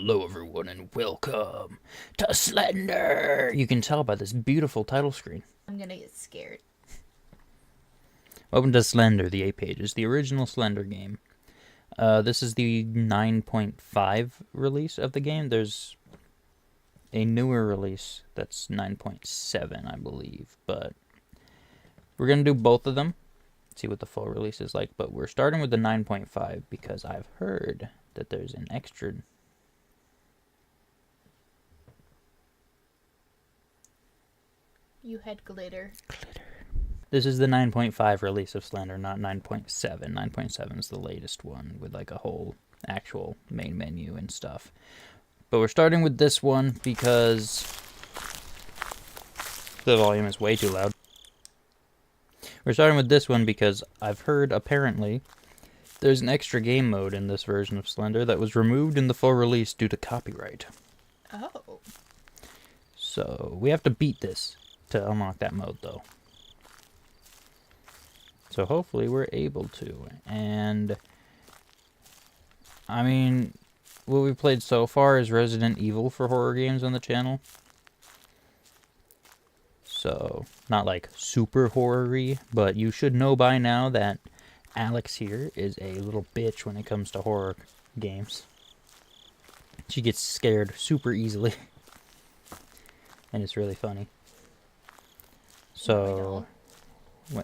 Hello everyone and welcome to Slender! You can tell by this beautiful title screen. I'm gonna get scared. Welcome to Slender, the 8 pages, the original Slender game. This is the 9.5 release of the game. There's a newer release that's 9.7, I believe, but we're going to do both of them, see what the full release is like, but we're starting with the 9.5 because I've heard that there's an extra... You had glitter. This is the 9.5 release of Slender, not 9.7. 9.7 is the latest one with like a whole actual main menu and stuff. But we're starting with this one because the volume is way too loud. We're starting with this one because I've heard apparently there's an extra game mode in this version of Slender that was removed in the full release due to copyright. Oh. So we have to beat this to unlock that mode though. So hopefully we're able to. And I mean, what we've played so far is Resident Evil for horror games on the channel. So not like super horror-y, but you should know by now that Alex here is a little bitch when it comes to horror games. She gets scared super easily. And it's really funny. So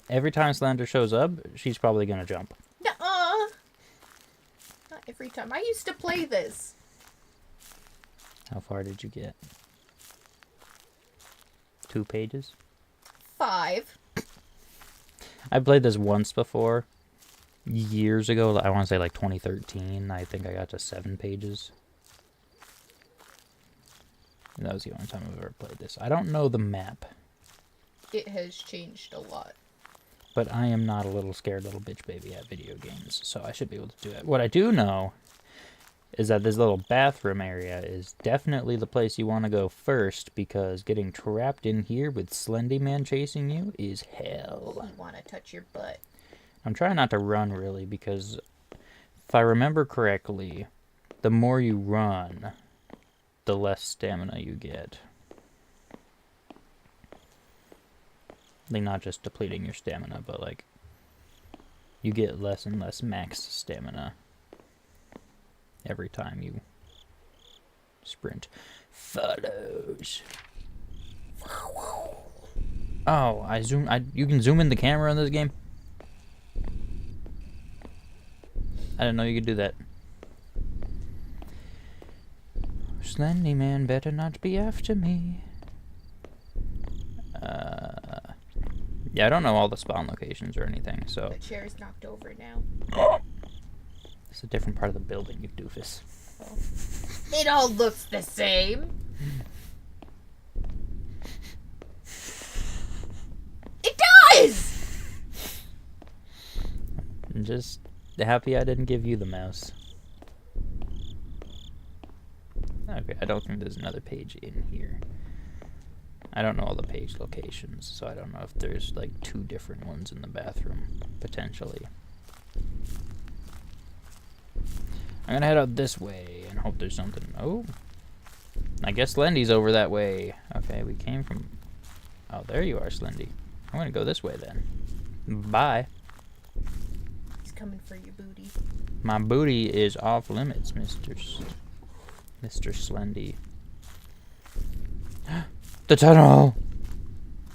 every time Slender shows up, she's probably gonna jump. Nuh-uh. Not every time. I used to play this. How far did you get? 2 pages? 5. I played this once before. Years ago. I want to say like 2013. I think I got to 7 pages. And that was the only time I've ever played this. I don't know the map. It has changed a lot. But I am not a little scared little bitch baby at video games, so I should be able to do it. What I do know is that this little bathroom area is definitely the place you want to go first, because getting trapped in here with Slender Man chasing you is hell. You want to touch your butt. I'm trying not to run, really, because if I remember correctly, the more you run, the less stamina you get. Like, not just depleting your stamina, but like you get less and less max stamina every time you sprint. Follows. Oh, you can zoom in the camera in this game? I didn't know you could do that. Slender Man better not be after me. Yeah, I don't know all the spawn locations or anything, so... The chair's knocked over now. It's a different part of the building, you doofus. Oh. It all looks the same. It does! I'm just happy I didn't give you the mouse. Okay, I don't think there's another page in here. I don't know all the page locations, so I don't know if there's like 2 different ones in the bathroom, potentially. I'm gonna head out this way and hope there's something. Oh, I guess Slendy's over that way. Okay, we came from... Oh, there you are, Slendy. I'm gonna go this way then. Bye. He's coming for your booty. My booty is off limits, Mr. Slendy. The tunnel!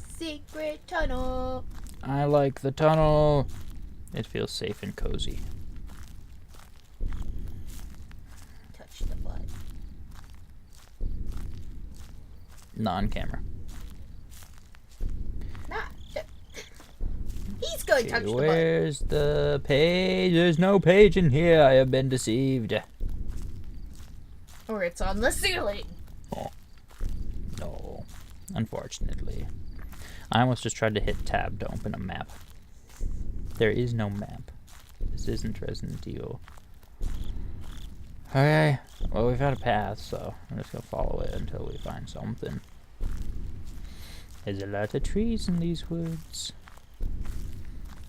Secret tunnel. I like the tunnel. It feels safe and cozy. Touch the butt. Non-camera. He's going to touch the butt. Where's the page? There's no page in here. I have been deceived. Or it's on the ceiling. Oh. No. Unfortunately. I almost just tried to hit tab to open a map. There is no map. This isn't Resident Evil. Okay. Well, we've got a path, so I'm just gonna follow it until we find something. There's a lot of trees in these woods.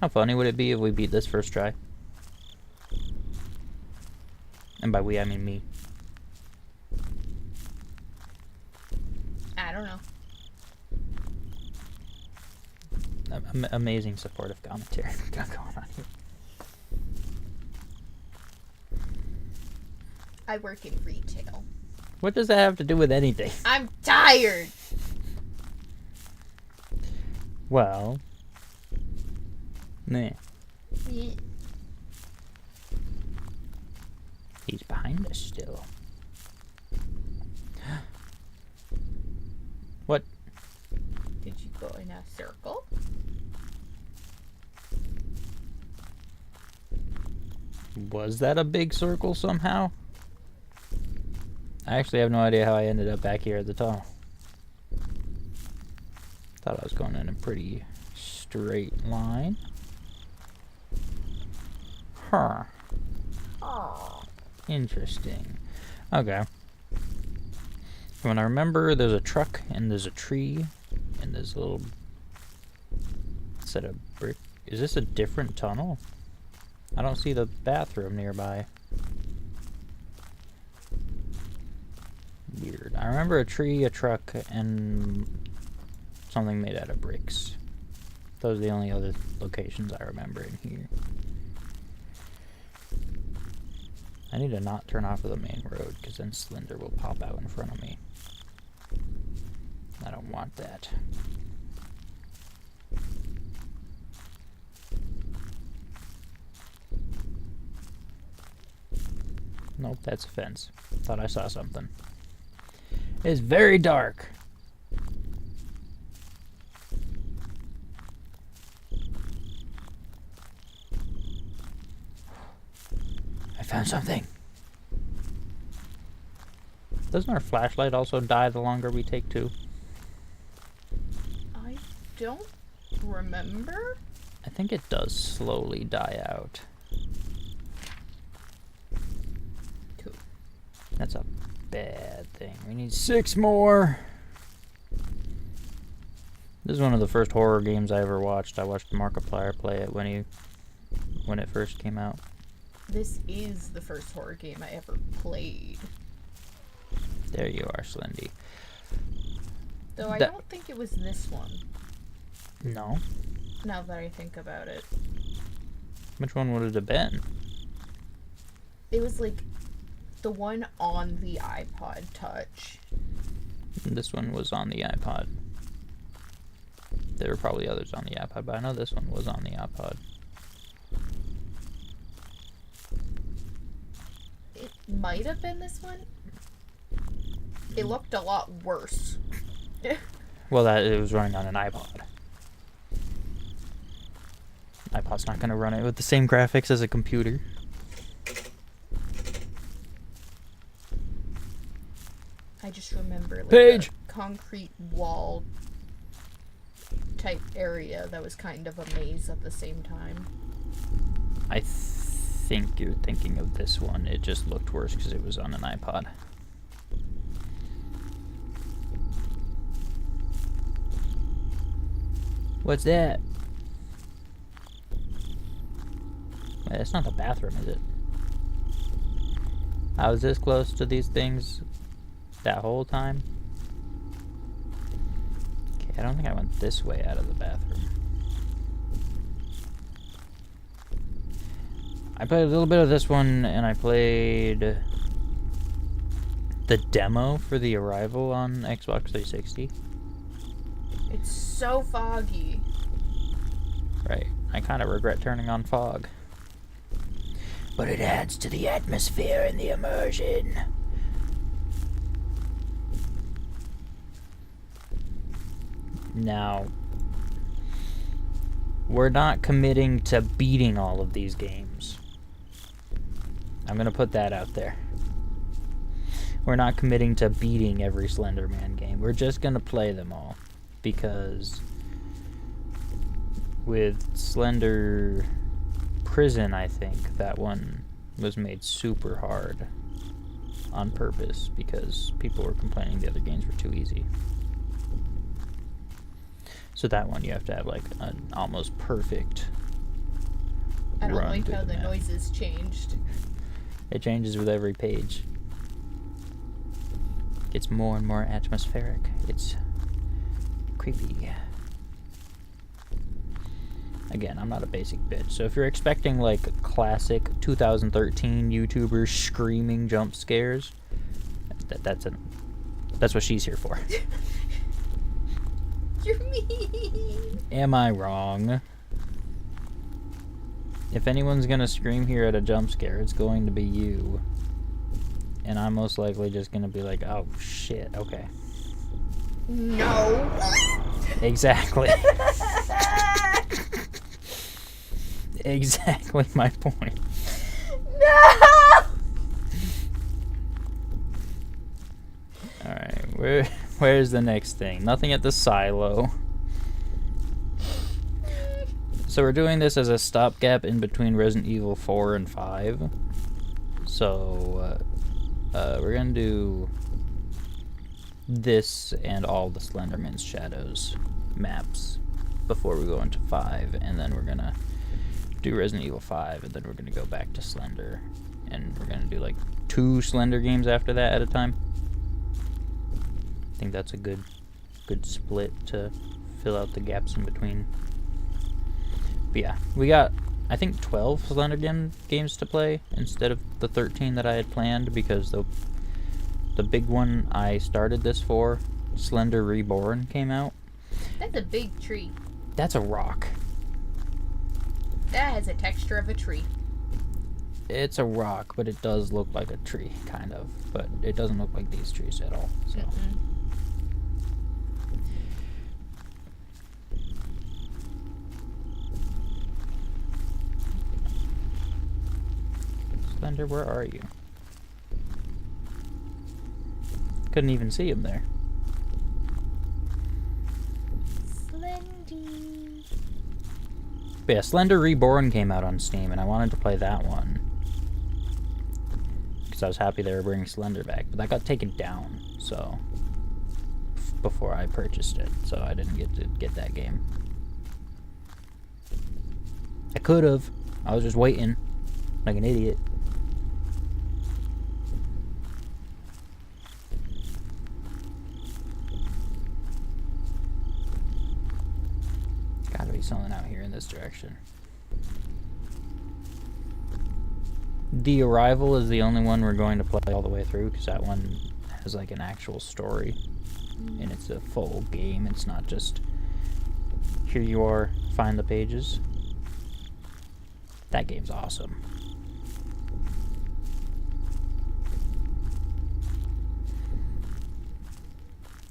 How funny would it be if we beat this first try? And by we, I mean me. I don't know. Amazing supportive commentary going on here. I work in retail. What does that have to do with anything? I'm tired. Well, nah. Yeah. He's behind us still. What? Did you go in a circle? Was that a big circle somehow? I actually have no idea how I ended up back here at the top. Thought I was going in a pretty straight line. Huh. Oh. Interesting. Okay. When I remember, there's a truck and there's a tree and there's a little set of brick. Is this a different tunnel? I don't see the bathroom nearby. Weird. I remember a tree, a truck, and something made out of bricks. Those are the only other locations I remember in here. I need to not turn off of the main road, because then Slender will pop out in front of me. I don't want that. Nope, that's a fence. Thought I saw something. It's very dark. I found something. Doesn't our flashlight also die the longer we take two? I don't remember. I think it does slowly die out. Two. That's a bad thing. We need 6 more. This is one of the first horror games I ever watched. I watched Markiplier play it when it first came out. This is the first horror game I ever played. There you are, Slendy. Though I don't think it was this one. No. Now that I think about it. Which one would it have been? It was like the one on the iPod Touch. This one was on the iPod. There were probably others on the iPod, but I know this one was on the iPod. It might have been this one. It looked a lot worse. Well, it was running on an iPod. iPod's not going to run it with the same graphics as a computer. I just remember like Page! a concrete wall type area that was kind of a maze at the same time. I think you're thinking of this one. It just looked worse because it was on an iPod. What's that? It's not the bathroom, is it? I was this close to these things that whole time. Okay, I don't think I went this way out of the bathroom. I played a little bit of this one, and I played the demo for the Arrival on Xbox 360. It's so foggy. Right. I kind of regret turning on fog. But it adds to the atmosphere and the immersion. Now, we're not committing to beating all of these games. I'm going to put that out there. We're not committing to beating every Slender Man game. We're just going to play them all. Because with Slender Prison, I think, that one was made super hard on purpose because people were complaining the other games were too easy. So that one you have to have like an almost perfect I don't run like through how the map. noises changed. It changes with every page. Gets more and more atmospheric. It's creepy. Again, I'm not a basic bitch, so if you're expecting like classic 2013 YouTubers screaming jump scares, that's what she's here for. You're mean. Am I wrong? If anyone's gonna scream here at a jump scare, it's going to be you. And I'm most likely just gonna be like, oh shit, okay. No. Exactly. Exactly my point. No. Alright, where's the next thing? Nothing at the silo. So we're doing this as a stopgap in between Resident Evil 4 and 5. So we're gonna do this and all the Slenderman's Shadows maps before we go into 5, and then we're gonna do Resident Evil 5, and then we're gonna go back to Slender, and we're gonna do like 2 Slender games after that at a time. I think that's a good split to fill out the gaps in between. But yeah, we got, I think, 12 Slender games to play instead of the 13 that I had planned, because the big one I started this for, Slender Reborn, came out. That's a big tree. That's a rock. That has a texture of a tree. It's a rock, but it does look like a tree, kind of. But it doesn't look like these trees at all. So. Slender, where are you? Couldn't even see him there. Slendy. But yeah, Slender Reborn came out on Steam, and I wanted to play that one. Because I was happy they were bringing Slender back. But that got taken down, so... before I purchased it, so I didn't get to get that game. I could have. I was just waiting. Like an idiot. Gotta be something out here in this direction. The Arrival is the only one we're going to play all the way through, because that one has like an actual story. And it's a full game. It's not just, here you are, find the pages. That game's awesome.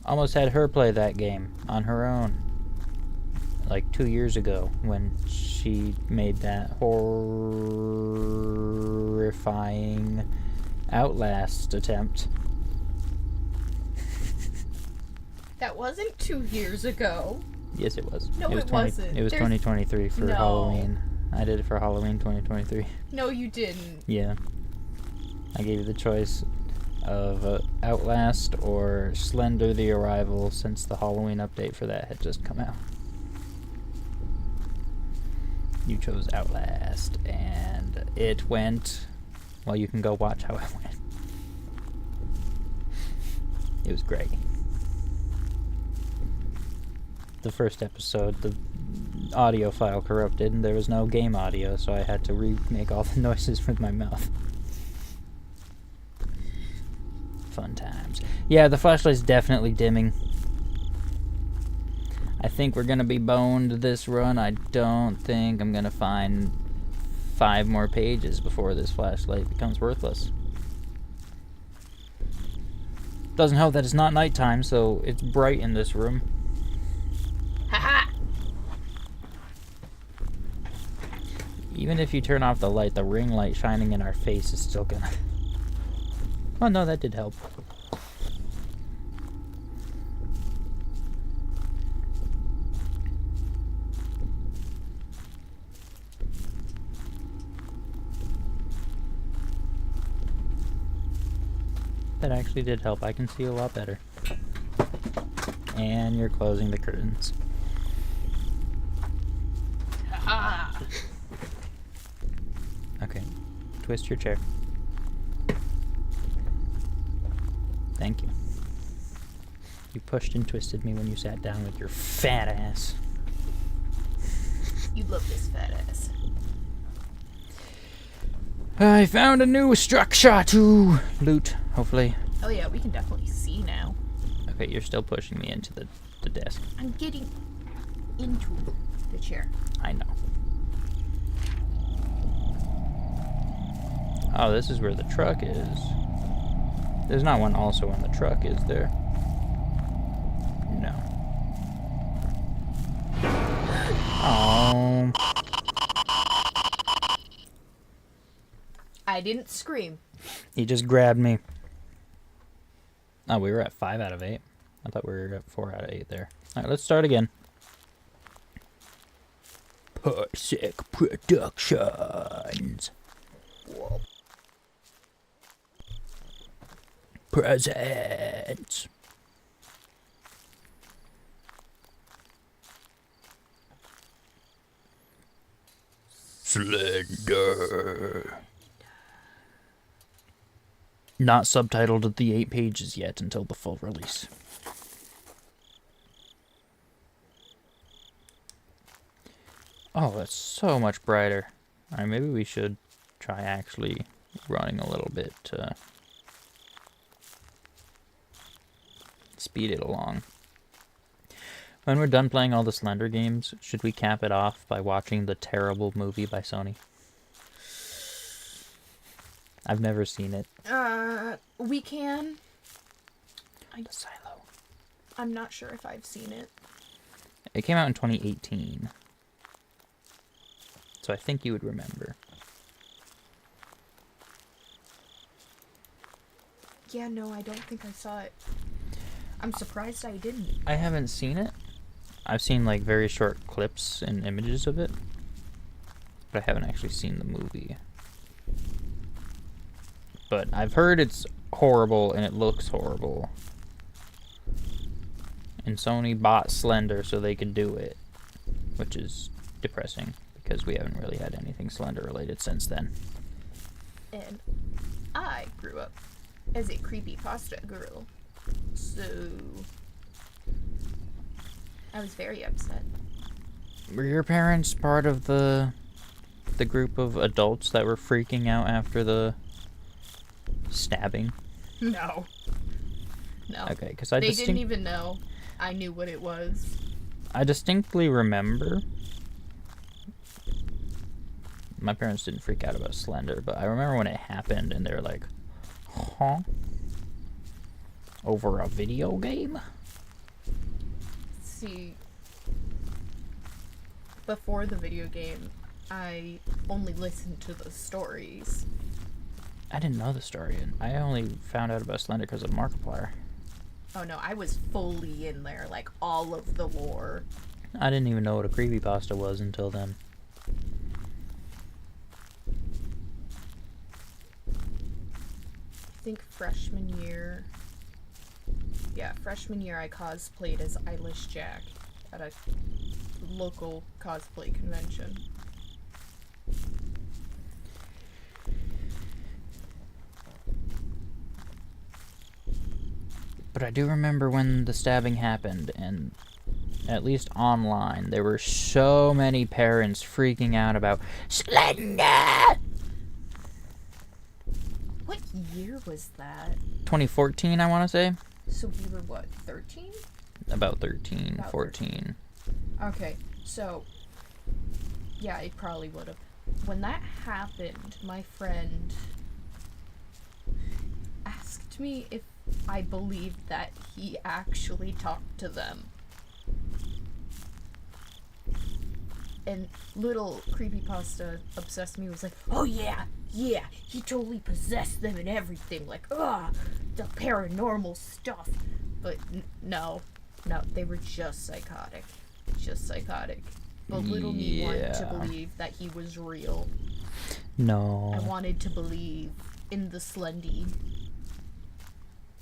Almost had her play that game on her own. Like 2 years ago, when she made that horrifying Outlast attempt. That wasn't 2 years ago. Yes, it was. No, it wasn't. It was 2023 for Halloween. I did it for Halloween 2023. No, you didn't. Yeah. I gave you the choice of Outlast or Slender the Arrival, since the Halloween update for that had just come out. You chose Outlast, and it went... Well, you can go watch how it went. It was great. The first episode, the audio file corrupted, and there was no game audio, so I had to remake all the noises with my mouth. Fun times. Yeah, the flashlight's definitely dimming. I think we're gonna be boned this run. I don't think I'm gonna find 5 more pages before this flashlight becomes worthless. Doesn't help that it's not nighttime, so it's bright in this room. Haha! Even if you turn off the light, the ring light shining in our face is still gonna... Oh no, that did help. That actually did help. I can see a lot better. And you're closing the curtains. Haha! Okay. Twist your chair. Thank you. You pushed and twisted me when you sat down with your fat ass. You love this fat ass. I found a new structure to loot, hopefully. Oh yeah, we can definitely see now. Okay, you're still pushing me into the desk. I'm getting into the chair. I know. Oh, this is where the truck is. There's not one also in the truck, is there? No. Oh. I didn't scream. He just grabbed me. Oh, we were at 5 out of 8. I thought we were at 4 out of 8 there. Alright, let's start again. Parsec Productions. Whoa. Presents. Slender. Not subtitled at the 8 pages yet until the full release. Oh, that's so much brighter. Alright, maybe we should try actually running a little bit to speed it along. When we're done playing all the Slender games, should we cap it off by watching the terrible movie by Sony? I've never seen it. We can. The Silo. I'm not sure if I've seen it. It came out in 2018. So I think you would remember. Yeah, no, I don't think I saw it. I'm surprised I didn't. I haven't seen it. I've seen like very short clips and images of it, but I haven't actually seen the movie. But I've heard it's horrible and it looks horrible. And Sony bought Slender so they could do it, which is depressing because we haven't really had anything Slender related since then. And I grew up as a creepypasta girl, so I was very upset. Were your parents part of the group of adults that were freaking out after the stabbing? No. No. Okay, because they didn't even know I knew what it was. I distinctly remember. My parents didn't freak out about Slender, but I remember when it happened and they were like, huh? Over a video game? See, before the video game, I only listened to the stories. I didn't know the story, and I only found out about Slender because of Markiplier. Oh no, I was fully in there, like all of the lore. I didn't even know what a creepypasta was until then. I think freshman year. Yeah, freshman year I cosplayed as Eyeless Jack at a local cosplay convention. But I do remember when the stabbing happened, and at least online, there were so many parents freaking out about Slender! What year was that? 2014, I want to say? So we were what, 13? About 13, About 14. Okay, so yeah, it probably would have. When that happened, my friend asked me if I believed that he actually talked to them. And little creepypasta obsessed me was like, oh yeah, he totally possessed them and everything, like, the paranormal stuff. But no, they were just psychotic. But little me wanted to believe that he was real. No. I wanted to believe in the Slendy.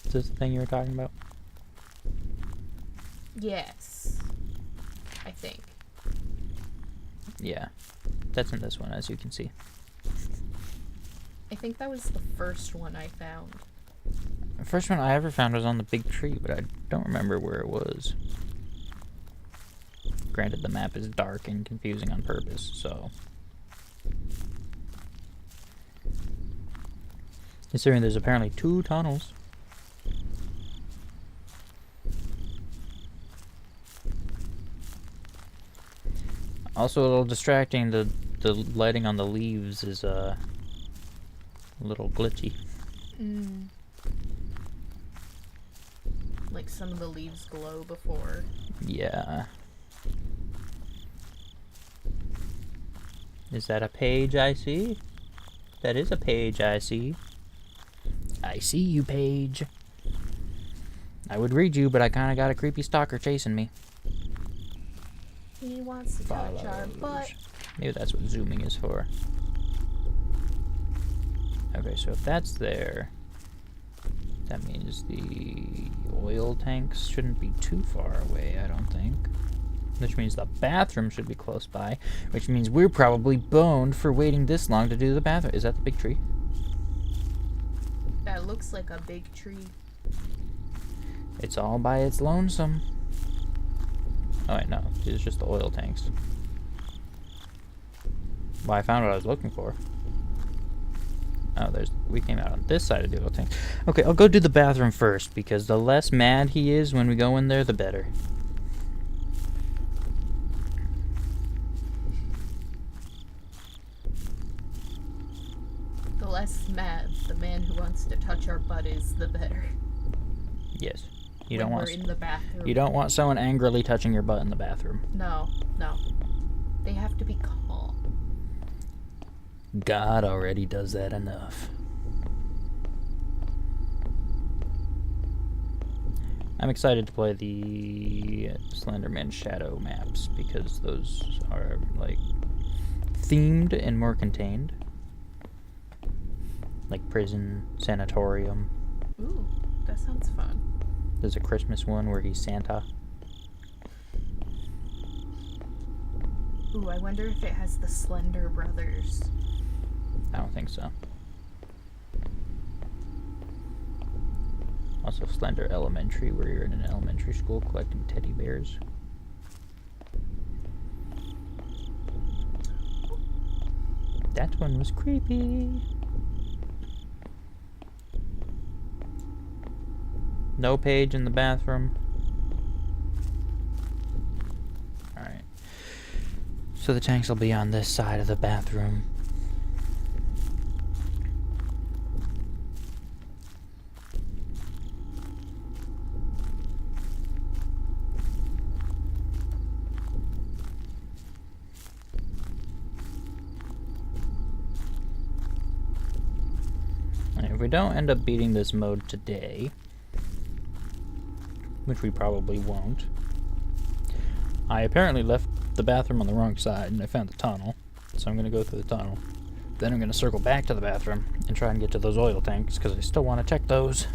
Is this the thing you were talking about? Yes. I think. Yeah. That's in this one, as you can see. I think that was the first one I found. The first one I ever found was on the big tree, but I don't remember where it was. Granted, the map is dark and confusing on purpose, so... Considering there's apparently 2 tunnels. Also, a little distracting, the lighting on the leaves is a little glitchy. Like some of the leaves glow before. Yeah. Is that a page I see? That is a page I see. I see you, Paige. I would read you, but I kind of got a creepy stalker chasing me. He wants to touch our butt. Maybe that's what zooming is for. Okay, so if that's there, that means the oil tanks shouldn't be too far away, I don't think. Which means the bathroom should be close by, which means we're probably boned for waiting this long to do the bathroom. Is that the big tree? That looks like a big tree. It's all by its lonesome. Oh wait, no, these are just the oil tanks. Well, I found what I was looking for. Oh, we came out on this side of the oil tank. Okay, I'll go do the bathroom first, because the less mad he is when we go in there, the better. The less mad the man who wants to touch our butt is, the better. Yes. You don't want. We're in the bathroom. You don't want someone angrily touching your butt in the bathroom. No, no. They have to be calm. God already does that enough. I'm excited to play the Slender Man Shadow maps because those are like themed and more contained. Like prison, sanatorium. Ooh, that sounds fun. There's a Christmas one where he's Santa. Ooh, I wonder if it has the Slender Brothers. I don't think so. Also Slender Elementary, where you're in an elementary school collecting teddy bears. That one was creepy. No page in the bathroom. Alright. So the tanks will be on this side of the bathroom. And if we don't end up beating this mode today, which we probably won't. I apparently left the bathroom on the wrong side and I found the tunnel, so I'm going to go through the tunnel. Then I'm going to circle back to the bathroom and try and get to those oil tanks because I still want to check those.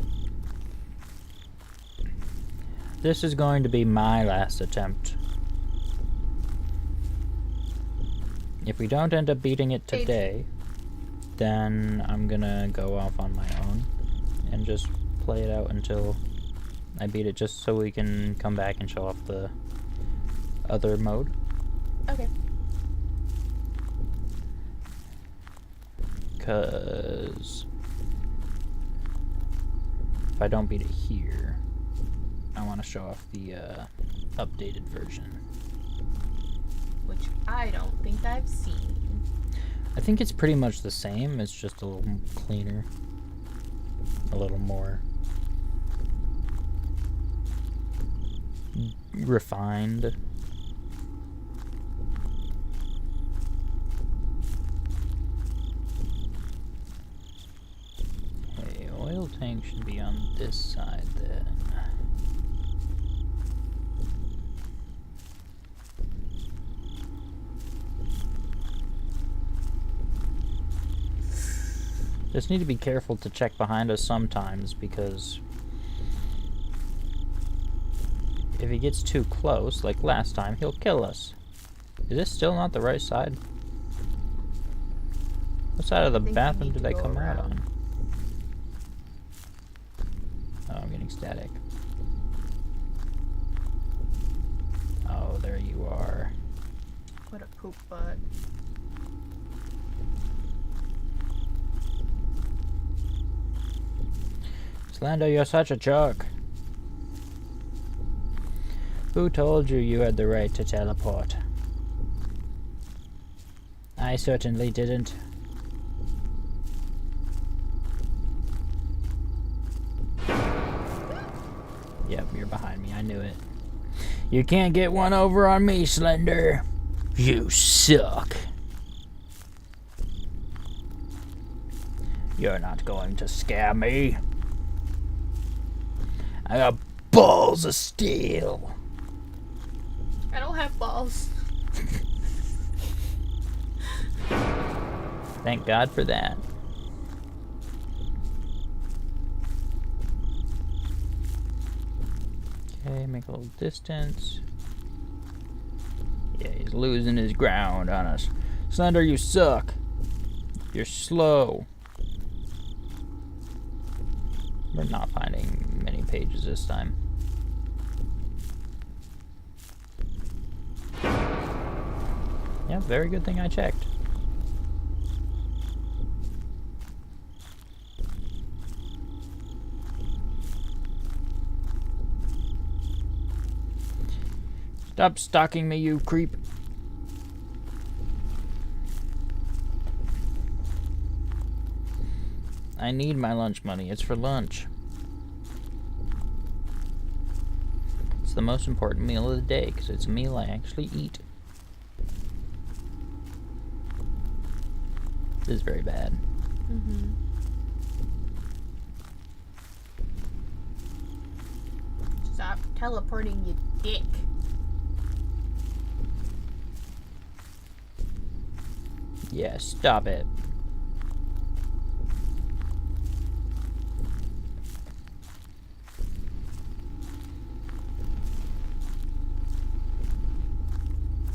This is going to be my last attempt. If we don't end up beating it today, then I'm going to go off on my own and just play it out until I beat it, just so we can come back and show off the other mode. Okay. Because if I don't beat it here, I want to show off the updated version. Which I don't think I've seen. I think it's pretty much the same, it's just a little cleaner. A little more refined. Okay, oil tank should be on this side then. Just need to be careful to check behind us sometimes because if he gets too close, like last time, he'll kill us. Is this still not the right side? What side of the bathroom did I come out on? Static. Oh, there you are. What a poop butt. Slender, you're such a jerk. Who told you you had the right to teleport? I certainly didn't. Yep, you're behind me. I knew it. You can't get one over on me, Slender. You suck. You're not going to scare me. I got balls of steel. I don't have balls. Thank God for that. Okay, make a little distance. Yeah, he's losing his ground on us. Slender, you suck. You're slow. We're not finding many pages this time. Yeah, very good thing I checked. Stop stalking me, you creep. I need my lunch money. It's for lunch. It's the most important meal of the day because it's a meal I actually eat. This is very bad. Mm-hmm. Stop teleporting, you dick. Yeah, stop it.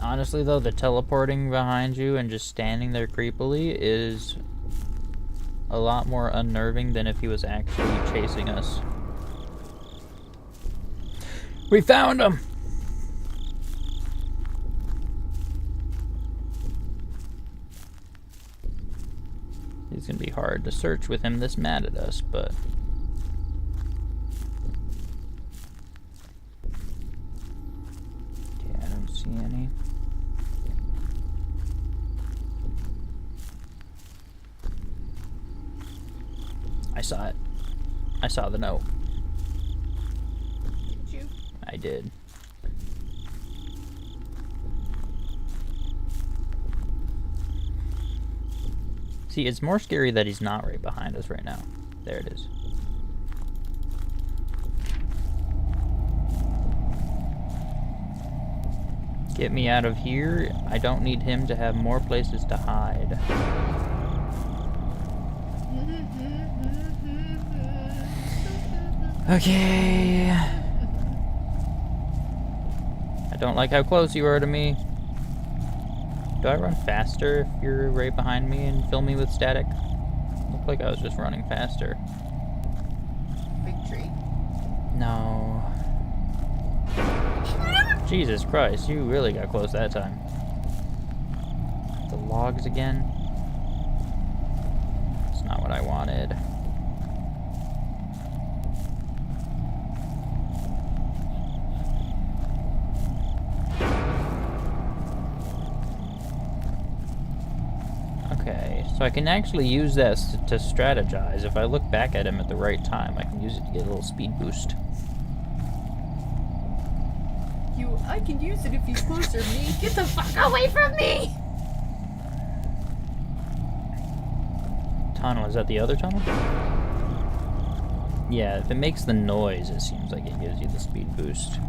Honestly, though, the teleporting behind you and just standing there creepily is a lot more unnerving than if he was actually chasing us. We found him! It's gonna be hard to search with him this mad at us, but... yeah, I don't see any. I saw it. I saw the note. Did you? I did. See, it's more scary that he's not right behind us right now. There it is. Get me out of here. I don't need him to have more places to hide. Okay. I don't like how close you are to me. Do I run faster if you're right behind me and fill me with static? Looked like I was just running faster. Big tree. No. Jesus Christ, you really got close that time. The logs again. It's not what I wanted. Okay, so I can actually use that to strategize. If I look back at him at the right time, I can use it to get a little speed boost. I can use it if he's closer to me. Get the fuck away from me! Tunnel, is that the other tunnel? Yeah, if it makes the noise, it seems like it gives you the speed boost.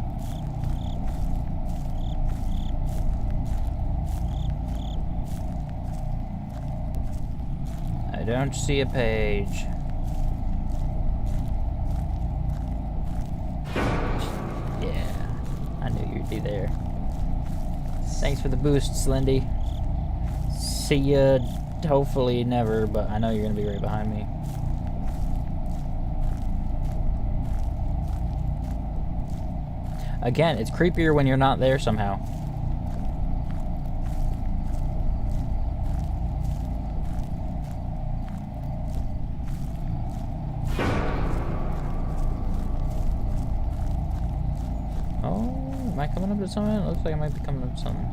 I don't see a page. Be there. Thanks for the boost, Slendy. See ya, hopefully never, but I know you're gonna be right behind me. Again, it's creepier when you're not there somehow. Oh, am I coming up to something? It looks like I might be coming up to something.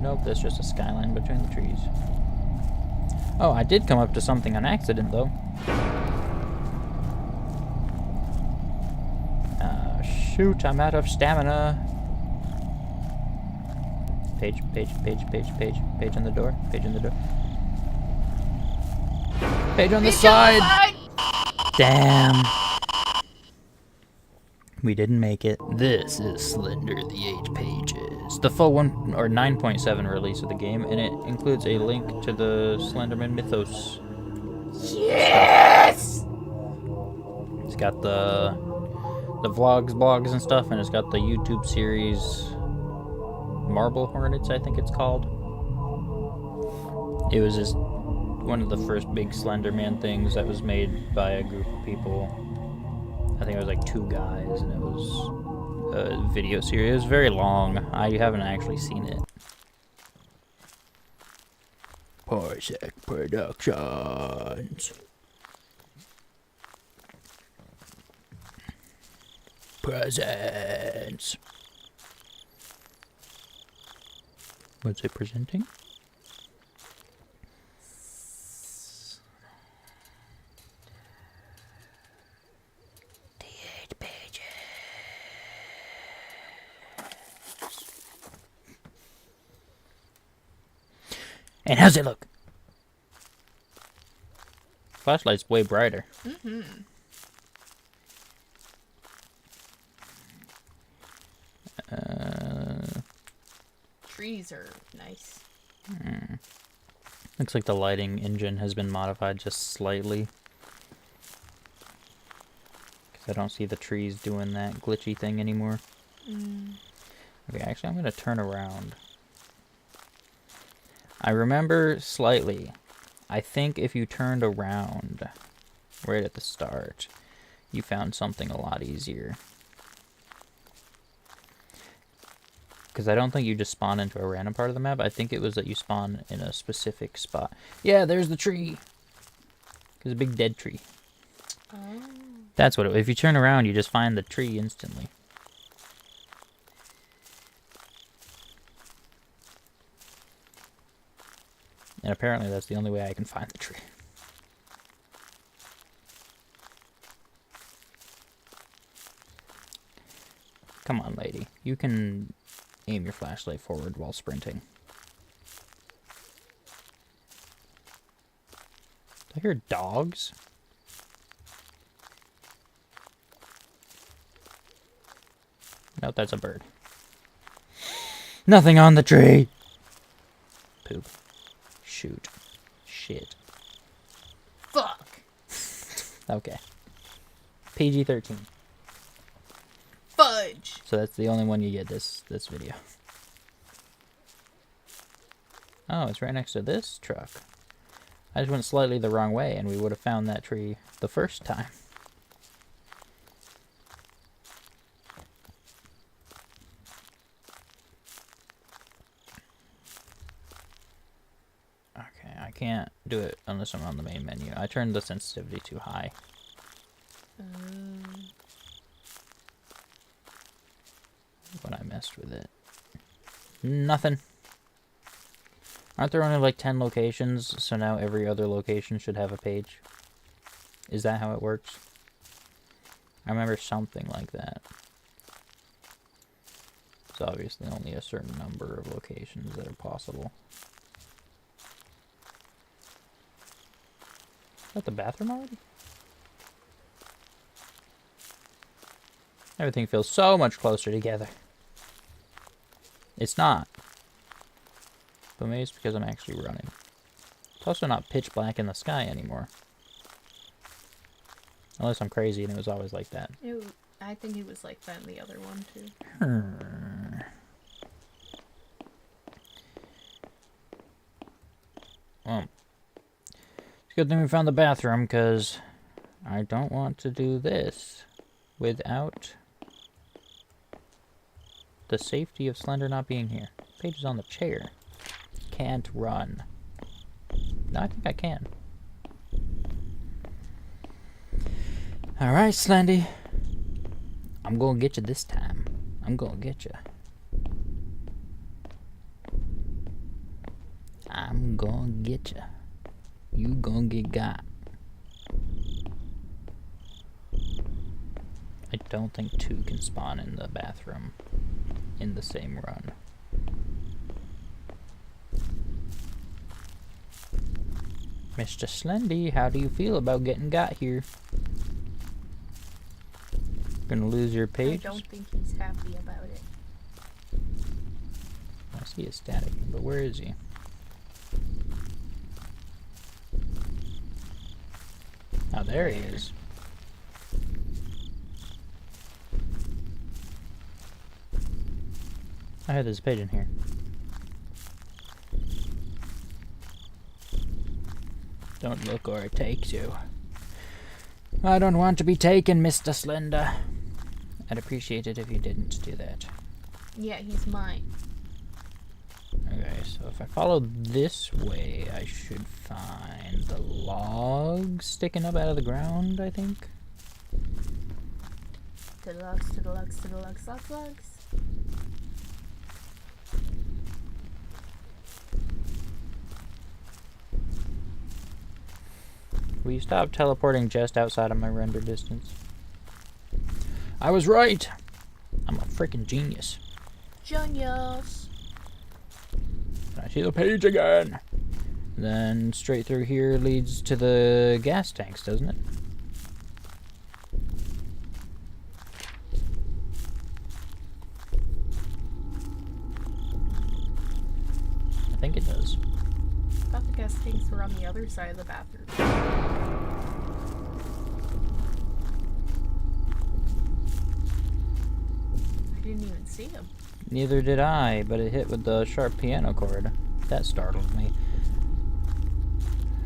Nope, that's just a skyline between the trees. Oh, I did come up to something on accident, though. Shoot, I'm out of stamina. Page on the door. Page on the door. Page on the side! Damn. We didn't make it. This is Slender the 8 Pages. The full 1 or 9.7 release of the game, and it includes a link to the Slenderman mythos. Yes! It's got the vlogs, blogs, and stuff, and it's got the YouTube series Marble Hornets, I think it's called. It was just one of the first big Slenderman things that was made by a group of people. I think it was like 2 guys, and it was a video series. It was very long. I haven't actually seen it. Parsec Productions. Presents. What's it presenting? The 8 Pages. And how's it look? Flashlight's way brighter. Mm-hmm. Trees are nice. Looks like the lighting engine has been modified just slightly. Because I don't see the trees doing that glitchy thing anymore. Okay, actually I'm going to turn around. I remember slightly. I think if you turned around right at the start, you found something a lot easier. Because I don't think you just spawn into a random part of the map. I think it was that you spawn in a specific spot. Yeah, there's the tree. There's a big dead tree. Oh. That's what if you turn around, you just find the tree instantly. And apparently that's the only way I can find the tree. Come on, lady. You can aim your flashlight forward while sprinting. Do I hear dogs? Nope, that's a bird. Nothing on the tree! Poop. Shoot. Shit. Fuck. Okay. PG-13. Fudge. So that's the only one you get this video. Oh, it's right next to this truck. I just went slightly the wrong way and we would have found that tree the first time. Okay, I can't do it unless I'm on the main menu. I turned the sensitivity too high. When I messed with it. Nothing. Aren't there only like 10 locations, so now every other location should have a page? Is that how it works? I remember something like that. It's obviously only a certain number of locations that are possible. Is that the bathroom already? Everything feels so much closer together. It's not. But maybe it's because I'm actually running. It's also not pitch black in the sky anymore. Unless I'm crazy and it was always like that. I think it was like that in the other one too. Well, it's a good thing we found the bathroom, because I don't want to do this without the safety of Slender not being here. Paige is on the chair. Can't run. No, I think I can. Alright, Slendy. I'm gonna get you this time. I'm gonna get you. I'm gonna get you. You gonna get got. I don't think two can spawn in the bathroom in the same run. Mr. Slendy, how do you feel about getting got here? Gonna lose your page? I don't think he's happy about it. I see a static, but where is he? Oh, there he is. I had this pigeon here. Don't look or it takes you. I don't want to be taken, Mr. Slender. I'd appreciate it if you didn't do that. Yeah, he's mine. Okay, so if I follow this way, I should find the logs sticking up out of the ground, I think. To the logs, to the logs, to the logs, logs, logs. Will you stop teleporting just outside of my render distance? I was right! I'm a freaking genius. Genius. I see the page again. Then straight through here leads to the gas tanks, doesn't it? I think it does. I thought the gas tanks were on the other side of the bathroom. I didn't even see him. Neither did I, but it hit with the sharp piano chord. That startled me.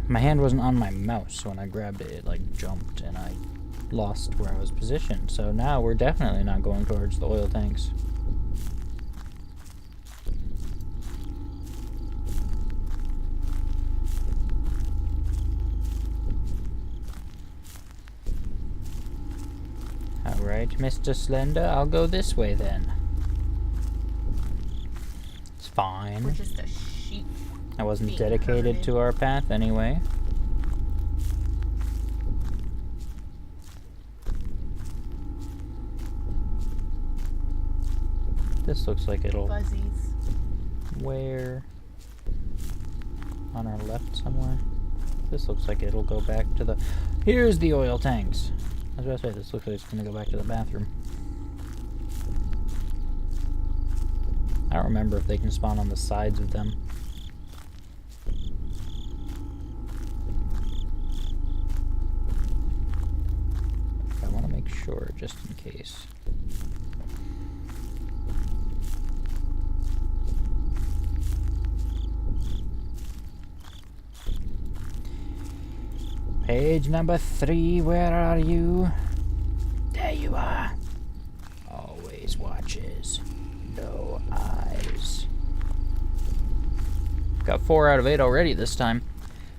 My hand wasn't on my mouse, so when I grabbed it, it like jumped and I lost where I was positioned. So now we're definitely not going towards the oil tanks. Alright, Mr. Slender, I'll go this way then. It's fine. We're just a sheep. I wasn't being dedicated herded. to our path anyway. This looks like it'll... Fuzzies. Where? On our left somewhere? This looks like it'll go back to the... Here's the oil tanks! I was about to say, this looks like it's going to go back to the bathroom. I don't remember if they can spawn on the sides of them. I want to make sure, just in case. Page number 3, where are you? There you are. Always watches. No eyes. Got 4 out of 8 already this time.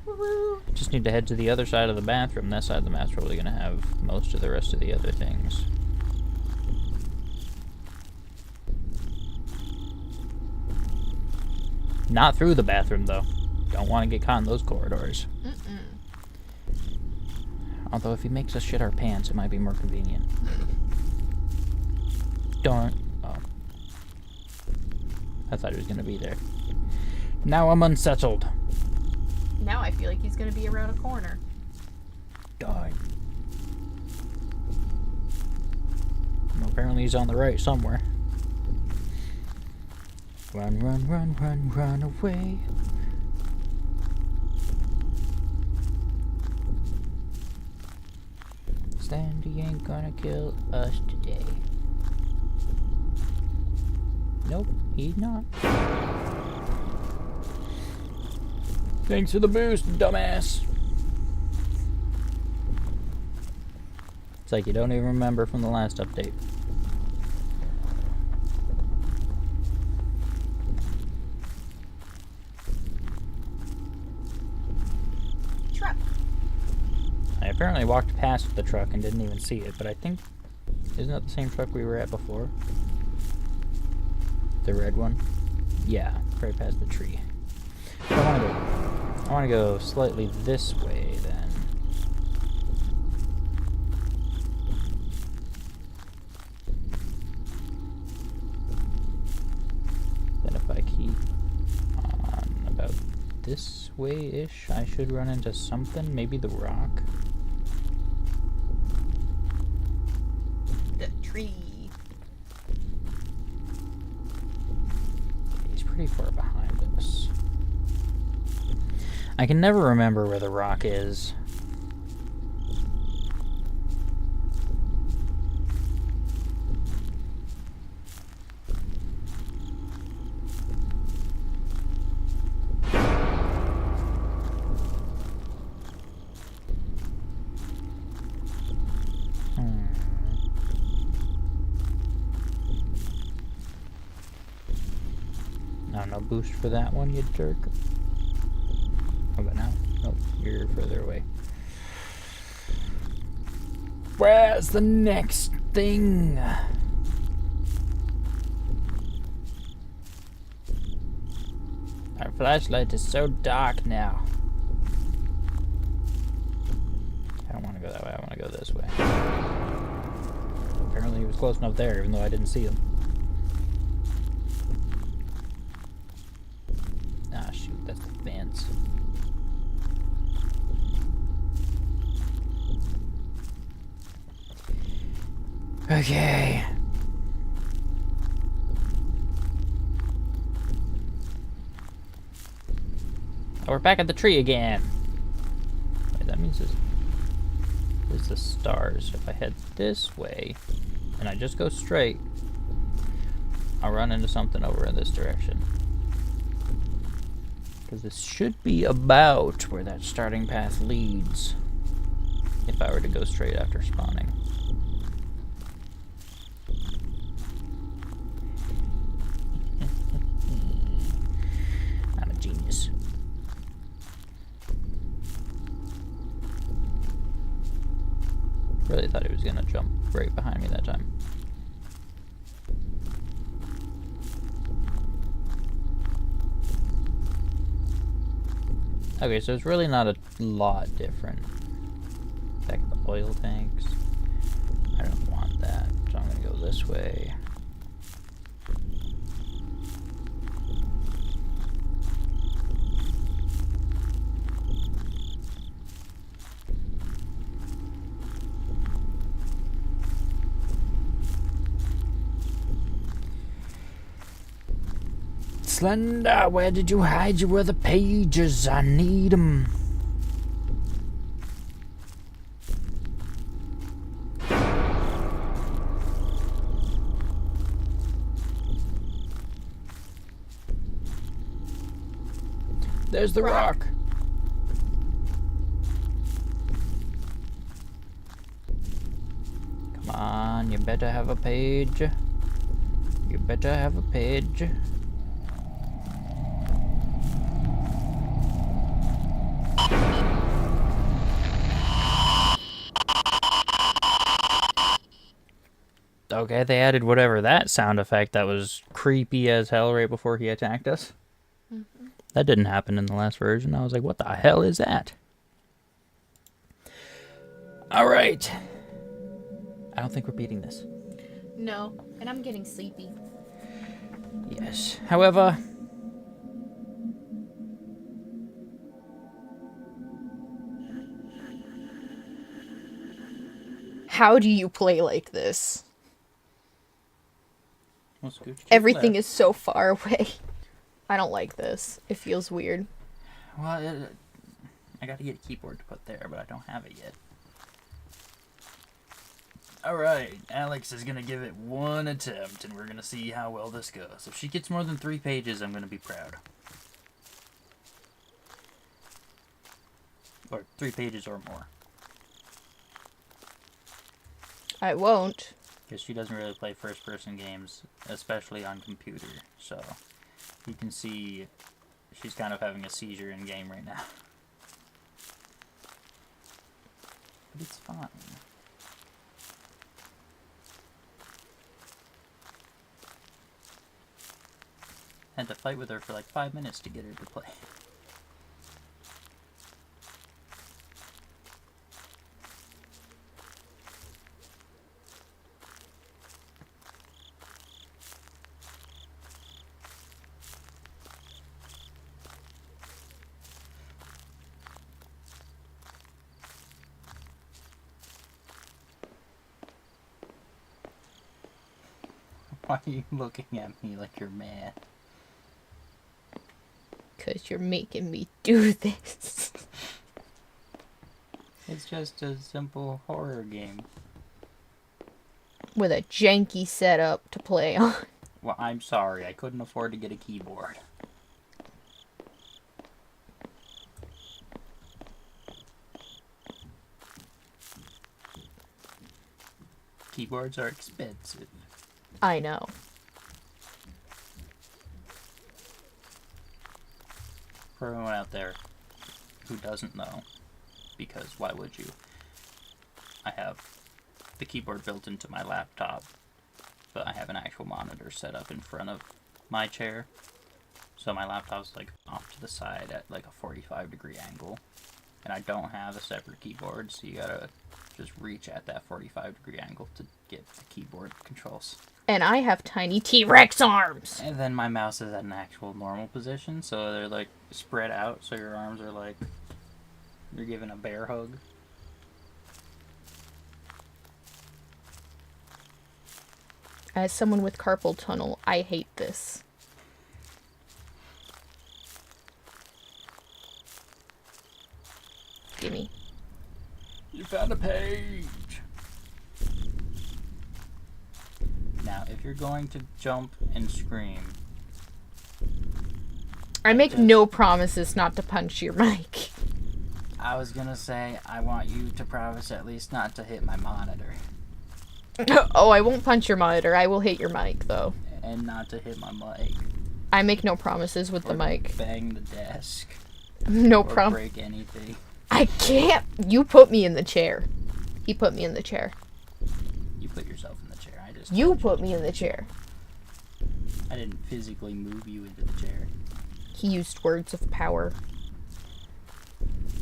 Woohoo! Just need to head to the other side of the bathroom. That side of the map's probably going to have most of the rest of the other things. Not through the bathroom, though. Don't want to get caught in those corridors. Mm-mm. Although if he makes us shit our pants, it might be more convenient. Darn. Oh. I thought he was going to be there. Now I'm unsettled. Now I feel like he's gonna be around a corner. Darn. Well, apparently he's on the right somewhere. Run, run, run, run, run away. Sandy ain't gonna kill us today. Nope, he's not. Thanks for the boost, dumbass. It's like you don't even remember from the last update. apparently I walked past the truck and didn't even see it, but I think... Isn't that the same truck we were at before? The red one? Yeah, right past the tree. So I want to go slightly this way, then. Then if I keep on about this way-ish, I should run into something. Maybe the rock. The tree. He's pretty far behind us. I can never remember where the rock is. No boost for that one, you jerk. How about now? Nope, you're further away. Where's the next thing? Our flashlight is so dark now. I don't want to go that way, I want to go this way. Apparently he was close enough there, even though I didn't see him. Ah, shoot, that's the fence. Okay. Oh, we're back at the tree again. Wait, that means it's the stars. If I head this way, and I just go straight, I'll run into something over in this direction. Because this should be about where that starting path leads, if I were to go straight after spawning. I'm a genius. Really thought he was gonna jump right behind me that time. Okay, so it's really not a lot different. Back at the oil tanks. I don't want that, so I'm gonna go this way. Slender, where did you hide your other pages? I need them. There's the rock. Come on, you better have a page. You better have a page. Okay, they added whatever that sound effect that was creepy as hell right before he attacked us. Mm-hmm. That didn't happen in the last version. I was like, what the hell is that? Alright. I don't think we're beating this. No, and I'm getting sleepy. Yes. However... How do you play like this? Well, scooch to the Everything left. is so far away. I don't like this. It feels weird. Well, I gotta get a keyboard to put there, but I don't have it yet. Alright, Alex is gonna give it one attempt, and we're gonna see how well this goes. If she gets more than 3 pages, I'm gonna be proud. Or 3 pages or more. I won't. Because she doesn't really play first-person games, especially on computer. So, you can see she's kind of having a seizure in-game right now. But it's fine. Had to fight with her for like 5 minutes to get her to play. Why are you looking at me like you're mad? Because you're making me do this. It's just a simple horror game. With a janky setup to play on. Well, I'm sorry. I couldn't afford to get a keyboard. Keyboards are expensive. I know. For everyone out there who doesn't know, because why would you? I have the keyboard built into my laptop, but I have an actual monitor set up in front of my chair. So my laptop's like off to the side at like a 45-degree angle. And I don't have a separate keyboard, so you gotta just reach at that 45-degree angle to get the keyboard controls. And I have tiny T-Rex arms! And then my mouse is at an actual normal position, so they're like spread out, so your arms are like you're giving a bear hug. As someone with carpal tunnel, I hate this. Gimme. You found a page! Now, if you're going to jump and scream... I make no promises not to punch your mic. I was gonna say, I want you to promise at least not to hit my monitor. Oh, I won't punch your monitor. I will hit your mic, though. And not to hit my mic. I make no promises with the mic. Bang the desk. No Or problem. break anything. I can't. You put me in the chair. He put me in the chair. You put yourself in the chair. I just... You put me in the chair. I didn't physically move you into the chair. He used words of power.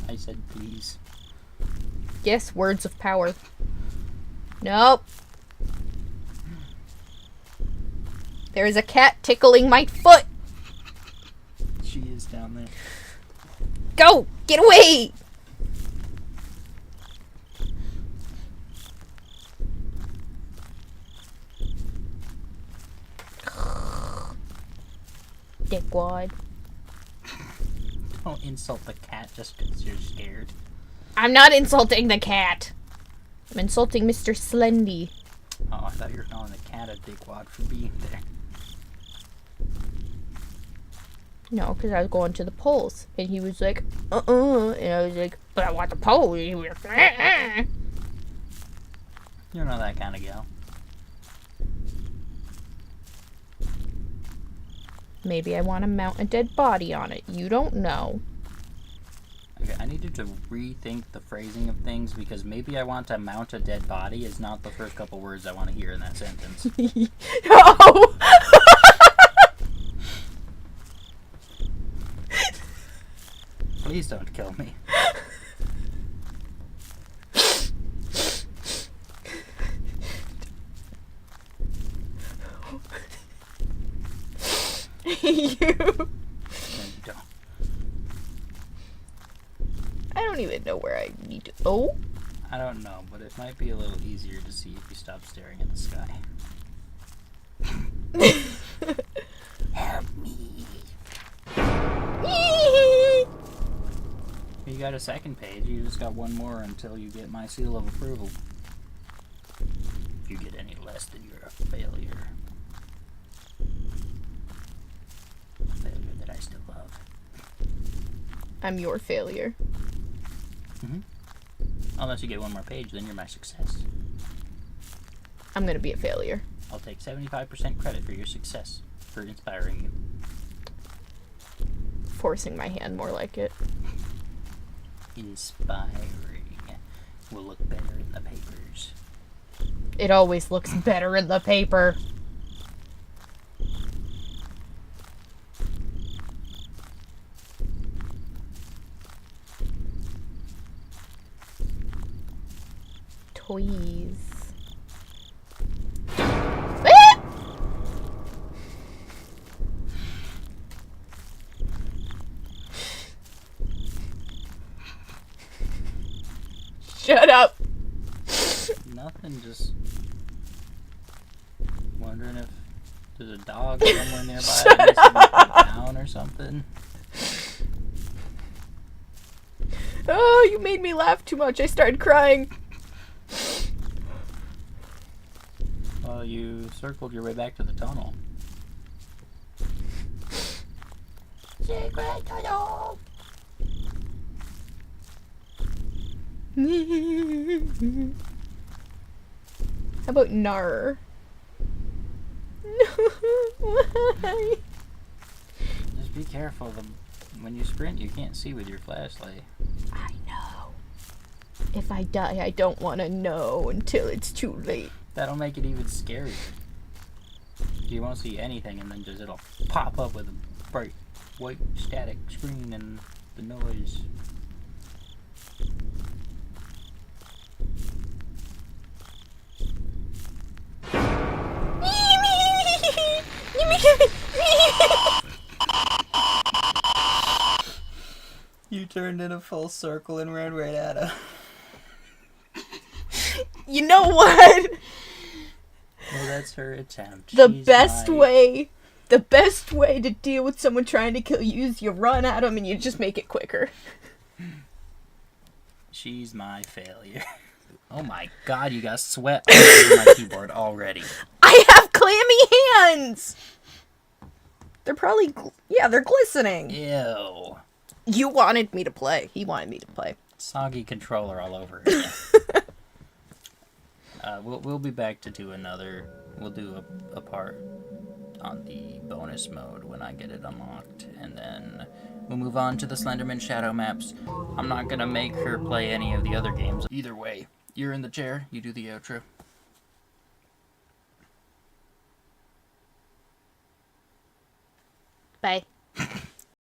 I said please. Yes, words of power. Nope. There is a cat tickling my foot. She is down there. Go! Get away! Dickwad. Don't insult the cat just because you're scared. I'm not insulting the cat. I'm insulting Mr. Slendy. Oh, I thought you were calling the cat a dickwad for being there. No, because I was going to the polls. And he was like, And I was like, but I want the polls. And he was like, You're not that kind of gal. Maybe I want to mount a dead body on it. You don't know. Okay, I needed to rethink the phrasing of things because maybe I want to mount a dead body is not the first couple words I want to hear in that sentence. Oh! Please don't kill me. You. No, you don't. I don't even know where I need to. Oh? I don't know, but it might be a little easier to see if you stop staring at the sky. Help me. You got a second page. You just got one more until you get my seal of approval. If you get any less, then you're a failure. A failure that I still love. I'm your failure. Mm-hmm. Unless you get one more page, then you're my success. I'm gonna be a failure. I'll take 75% credit for your success, for inspiring you. Forcing my hand, more like it. Inspiring. will look better in the papers. It always looks better in the paper. Toys. Shut up. Nothing, just wondering if there's a dog somewhere nearby that needs to be put down or something. Oh, you made me laugh too much. I started crying. Well, you circled your way back to the tunnel. Secret tunnel. How about Nar? Why? Just be careful. When you sprint, you can't see with your flashlight. I know. If I die, I don't want to know until it's too late. That'll make it even scarier. You won't see anything, and then it'll pop up with a bright white static screen and the noise. You turned in a full circle and ran right at him. You know what? Well, that's her attempt. The She's best my- way to deal with someone trying to kill you is you run at them and you just make it quicker. She's my failure. Oh my god, you got sweat all over my keyboard already. I have clammy hands! They're probably, they're glistening. Ew. You wanted me to play. He wanted me to play. Soggy controller all over again. We'll be back to do another. We'll do a part on the bonus mode when I get it unlocked, and then we'll move on to the Slenderman shadow maps. I'm not gonna make her play any of the other games. Either way, you're in the chair. You do the outro. Bye.